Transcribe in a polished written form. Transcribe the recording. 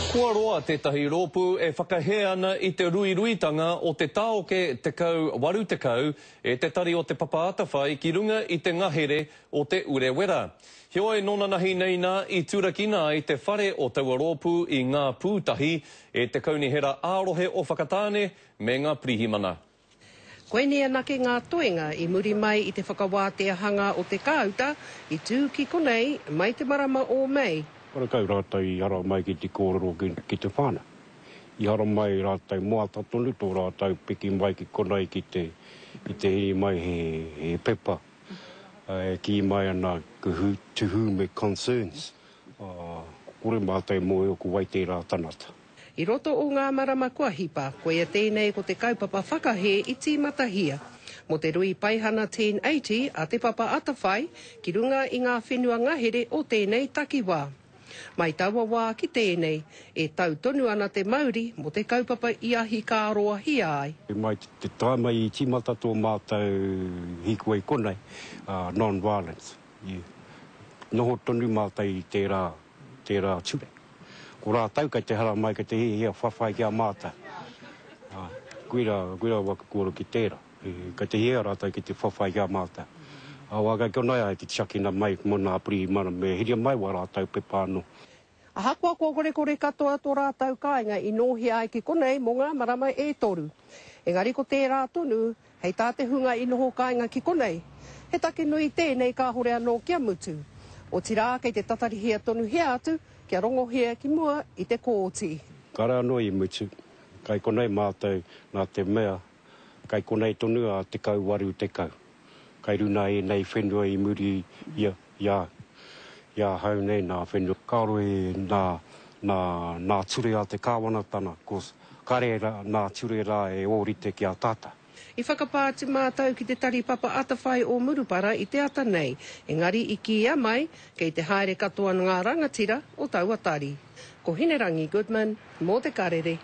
Kua roa tētahi rōpū e whakahea ana I te ruiruitanga o te tāoke tekau waru tekau e te tari o te papaatawhai ki runga I te ngahere o te urewera. Heoi nonanahi nei nā I turakina ai te whare o taua rōpū I ngā pūtahi e te kaunihera ārohe o whakatāne me ngā pirihimana. Koe nea nake ngā toenga I muri mai I te whakawātea hanga o te kauta I tū ki konei mai te marama o mei. Parakau rātai I hara mai ki te kōrero ki te whāna. I hara mai rātai moata tonu, tō rātai piki mai ki konei ki te hiri mai he pepa. Ki mai ana to whom it concerns. Kore mātai mō e oku wai te rā tanata. I roto o ngā marama kua hipa, koe a tēnei ko te kaupapa whakahe I tīmatahia. Mo te rui paihana 1080 a te papa atawhai, ki runga I ngā whenua ngahere o tēnei takiwā. Mai taua wā ki tēnei, e tau tonu ana te Māori mo te kaupapa I ahi ka aroa hia ai. Mai te tāma I tīmata tō mātou hiku e konei, non-violence. Noho tonu mātou I tērā ture. Ko rā tau kai te hara mai ka te hea whawhai kia mātou. Kuira waka kōro ki tērā. Ka te hea rātou ki te whawhai kia mātou. Waka konei ai te tiakina mai mo nā piri mana me hiria mai wa rātou pepa anō. A hakua kore katoa tō rātau kāinga I nōhia ai ki konei mo ngā marama e toru. Engari ko tērā tonu, hei tā te hunga I noho kāinga ki konei. He take nui tēnei ka hore anō kia mutu. O tirā kei te tatarihia tonu hea atu, kia rongohia ki mua I te kōti. Kara anō I mutu, kai konei mātou nā te mea, kai konei tonu a te kau waru te kau. Kai runa e nei whenua I muri ia hau nei nā whenua. Kāro e nā ture a te kāwanatana, kos kare nā ture rā e ōrite ki a tāta. I whakapāti mātau ki te tari papa atawhai o Murupara I te ata nei, engari I ki ia mai kei te haere katoa ngā rangatira o Tauatari. Ko Hinerangi Goodman, mō te karere.